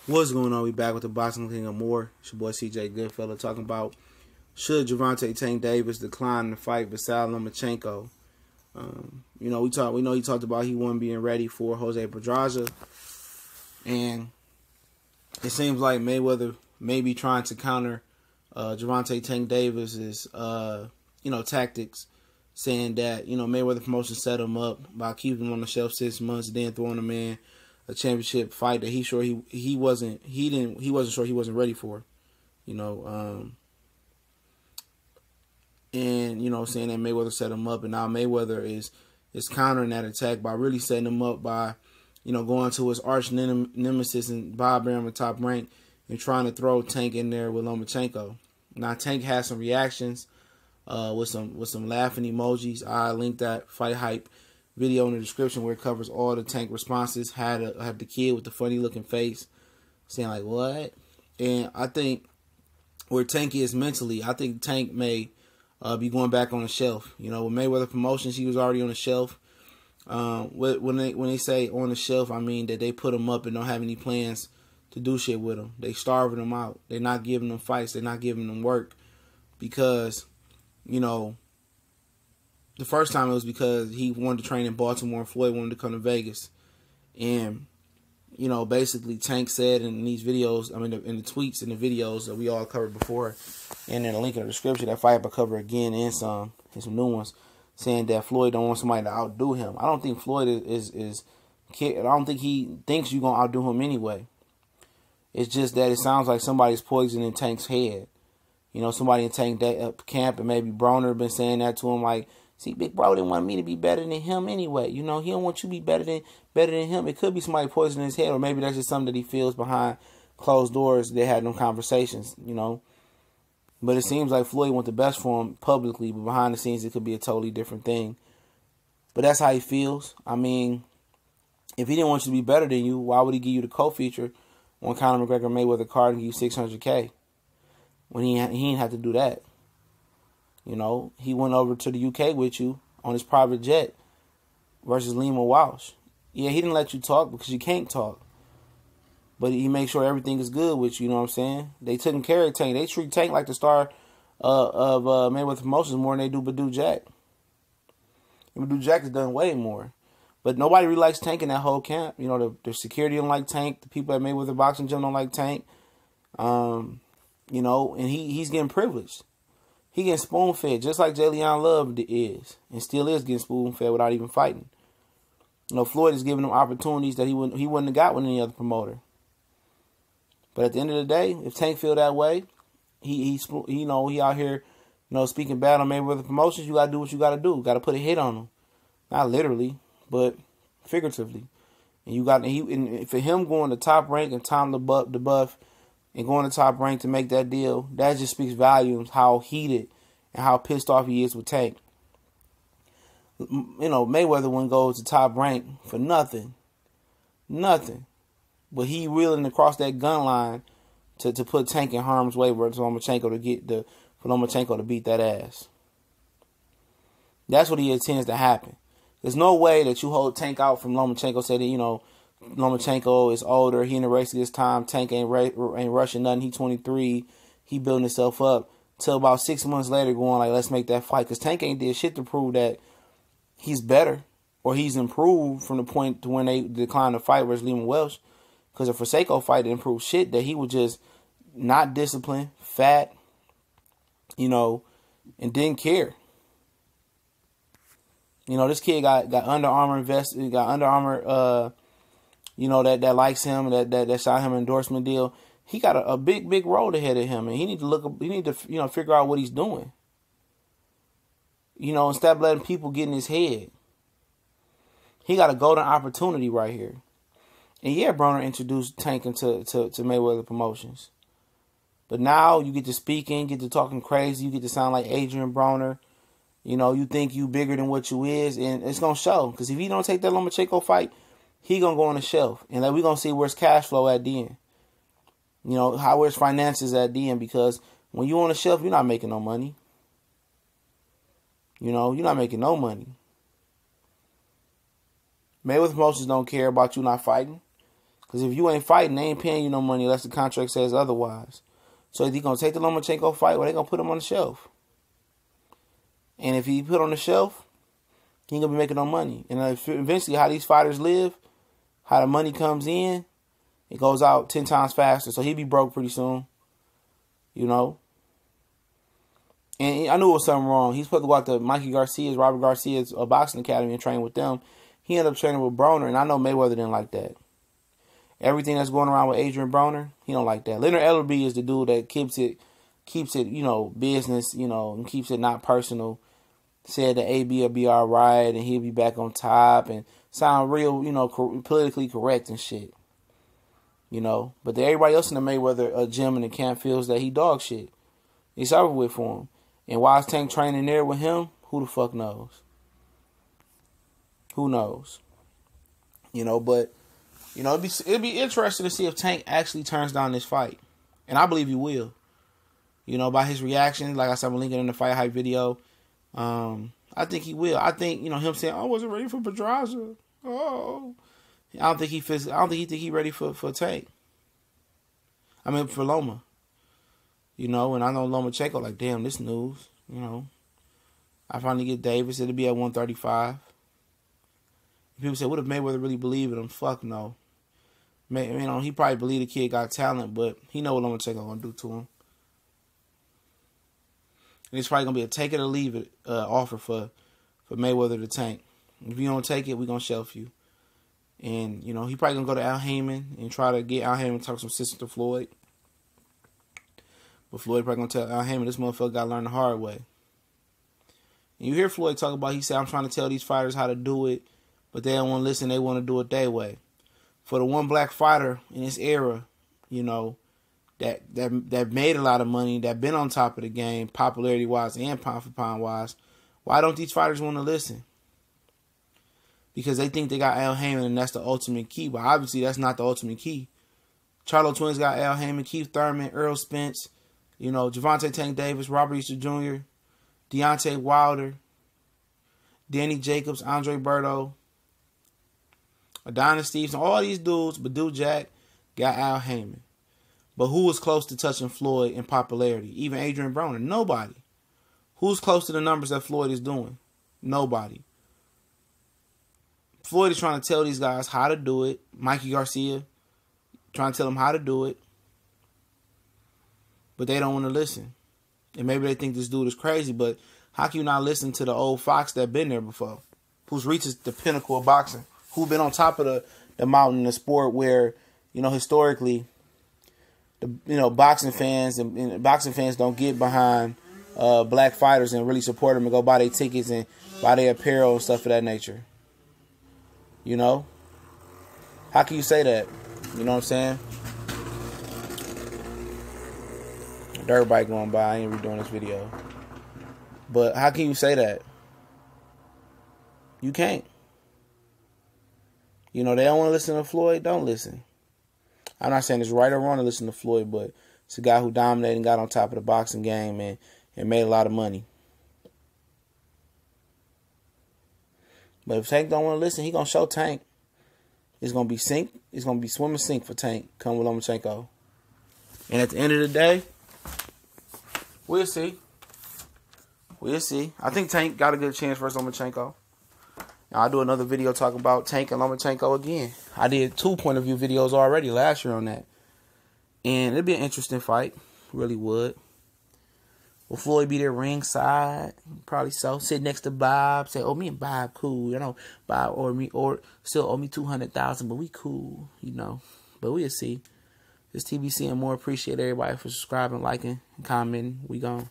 What's going on? We back with the Boxing King of More. It's your boy CJ Goodfella talking about should Gervonta Tank Davis decline the fight Vasyl Lomachenko. We know he talked about he wasn't being ready for Jose Pedraza, and it seems like Mayweather may be trying to counter Gervonta Tank Davis's tactics, saying that Mayweather promotion set him up by keeping him on the shelf 6 months, then throwing him in a championship fight that he wasn't sure he wasn't ready for, and saying that Mayweather set him up, and now Mayweather is countering that attack by really setting him up by going to his arch nemesis and Bob Arum at Top Rank and trying to throw Tank in there with Lomachenko. Now Tank has some reactions with some laughing emojis. I linked that Fight Hype video in the description where it covers all the Tank responses. Had the kid with the funny looking face saying like, what? And I think where Tank is mentally, I think Tank may be going back on the shelf. With Mayweather Promotions, he was already on the shelf. When they say on the shelf, I mean that they put him up and don't have any plans to do shit with him. They starving him out. They're not giving him fights. They're not giving him work because, the first time it was because he wanted to train in Baltimore and Floyd wanted to come to Vegas. And, basically Tank said in these videos, in the tweets and the videos that we all covered before, and in the link in the description, that Fight I cover again and some new ones, saying that Floyd don't want somebody to outdo him. I don't think Floyd I don't think he thinks you're going to outdo him anyway. It's just that it sounds like somebody's poisoning Tank's head. Somebody in Tank camp and maybe Broner been saying that to him like, see, Big Bro didn't want me to be better than him anyway. He don't want you to be better than him. It could be somebody poisoning his head, or maybe that's just something that he feels behind closed doors. They had them conversations, But it seems like Floyd wants the best for him publicly, but behind the scenes it could be a totally different thing. But that's how he feels. If he didn't want you to be better than you, why would he give you the co-feature on Conor McGregor Mayweather card and give you $600K when he didn't have to do that? He went over to the UK with you on his private jet versus Lima Walsh. Yeah, he didn't let you talk because you can't talk. But he made sure everything is good with you, you know what I'm saying? They took care of Tank. They treat Tank like the star of Mayweather Promotions more than they do Badou Jack. And Badou Jack has done way more. But nobody really likes Tank in that whole camp. The security don't like Tank. The people at Mayweather Boxing Gym don't like Tank. And he's getting privileged. He getting spoon-fed, just like Jalen Love is, and still is getting spoon-fed without even fighting. Floyd is giving him opportunities that he wouldn't have got with any other promoter. But at the end of the day, if Tank feel that way, he out here, speaking bad on Mayweather Promotions. You gotta do what you gotta do. Got to put a hit on him, not literally, but figuratively. And for him going to Top Rank and Tom the Buff. And going to Top Rank to make that deal, that just speaks volumes how heated and how pissed off he is with Tank. Mayweather wouldn't go to Top Rank for nothing. Nothing. But he willing to cross that gun line to put Tank in harm's way versus Lomachenko for Lomachenko to beat that ass. That's what he intends to happen. There's no way that you hold Tank out from Lomachenko, say that, Lomachenko is older. He in the race this time. Tank ain't rushing nothing. He 23. He building himself up. Till about 6 months later going like, let's make that fight. Because Tank ain't did shit to prove that he's better or he's improved from the point to when they declined the fight versus Lima Welsh. Because the Forsaco fight didn't prove shit. That he was just not disciplined, fat, and didn't care. This kid got Under Armour invested. Got Under Armour that likes him, that shot him an endorsement deal. He got a big road ahead of him, and he need to figure out what he's doing. Instead of letting people get in his head. He got a golden opportunity right here. And yeah, Broner introduced Tank into Mayweather Promotions. But now you get to speaking, get to talking crazy, you get to sound like Adrian Broner. You think you bigger than what you is, and it's gonna show. Because if he don't take that Lomachenko fight, he gonna go on the shelf, and we gonna see where's cash flow at the end. Where's finances at the end? Because when you on the shelf, you're not making no money. You're not making no money. Mayweather Promotions don't care about you not fighting. Because if you ain't fighting, they ain't paying you no money unless the contract says otherwise. So if he going to take the Lomachenko fight, or they going to put him on the shelf. And if he put on the shelf, he ain't going to be making no money. And eventually how these fighters live, how the money comes in, it goes out 10 times faster. So he'll be broke pretty soon. You know? And I knew it was something wrong. He's supposed to go out to Robert Garcia's boxing academy and train with them. He ended up training with Broner, and I know Mayweather didn't like that. Everything that's going around with Adrian Broner, he don't like that. Leonard Ellerbe is the dude that keeps it, you know, business, you know, and keeps it not personal. Said that AB will be all right, and he'll be back on top, and sound real, you know, politically correct and shit. You know, but everybody else in the Mayweather gym and the camp feels that he dog shit. It's over with for him. And why is Tank training there with him? Who the fuck knows? Who knows? You know, but you know, it'd be interesting to see if Tank actually turns down this fight, and I believe he will. You know, by his reaction, like I said, I'm linking in the fight hype video. I think he will. I think, you know, him saying, "I wasn't ready for Pedraza." Oh, I don't think he fits. I don't think he think he ready for Tank. I mean, for Loma. You know, and I know Lomachenko, like, damn, this news. You know, I finally get Davis. It'll be at 135. People say, what if Mayweather really believe in him? Fuck no. You know, he probably believe the kid got talent, but he know what Lomachenko gonna do to him. And it's probably gonna be a take it or leave it offer for Mayweather to Tank. If you don't take it, we gonna shelf you. And you know, he probably gonna go to Al Heyman and try to get Al Heyman to talk some sense to Floyd. But Floyd probably gonna tell Al Heyman this motherfucker gotta learn the hard way. And you hear Floyd talk about, he said, I'm trying to tell these fighters how to do it, but they don't want to listen, they want to do it their way. For the one black fighter in this era, you know, that made a lot of money, that been on top of the game, popularity wise and pound for pound wise, why don't these fighters want to listen? Because they think they got Al Heyman and that's the ultimate key. But obviously that's not the ultimate key. Charlo Twins got Al Heyman, Keith Thurman, Earl Spence, you know, Gervonta Tank Davis, Robert Easter Jr., Deontay Wilder, Danny Jacobs, Andre Berto, Adonis Stevenson, all these dudes, Badu Jack, got Al Heyman. But who was close to touching Floyd in popularity? Even Adrian Broner? Nobody. Who's close to the numbers that Floyd is doing? Nobody. Floyd is trying to tell these guys how to do it. Mikey Garcia trying to tell them how to do it. But they don't want to listen. And maybe they think this dude is crazy, but how can you not listen to the old fox that been there before? Who's reached the pinnacle of boxing? Who been on top of the mountain in the sport where, you know, historically, boxing fans don't get behind black fighters and really support them and go buy their tickets and buy their apparel and stuff of that nature. You know? How can you say that? You know what I'm saying? Dirt bike going by. I ain't redoing this video. But how can you say that? You can't. You know, they don't want to listen to Floyd. Don't listen. I'm not saying it's right or wrong to listen to Floyd, but it's a guy who dominated and got on top of the boxing game and made a lot of money. But if Tank don't want to listen, he gonna show Tank. It's gonna be sink. It's gonna be swim and sink for Tank. Come with Lomachenko. And at the end of the day, we'll see. We'll see. I think Tank got a good chance versus Lomachenko. Now, I'll do another video talking about Tank and Lomachenko again. I did 2 point of view videos already last year on that. And it'd be an interesting fight. Really would. Will Floyd be there ringside? Probably so. Sit next to Bob. Say, oh, me and Bob cool. You know, Bob or still owe me $200,000, but we cool. You know. But we'll see. This TBC and more. Appreciate everybody for subscribing, liking, and commenting. We gone.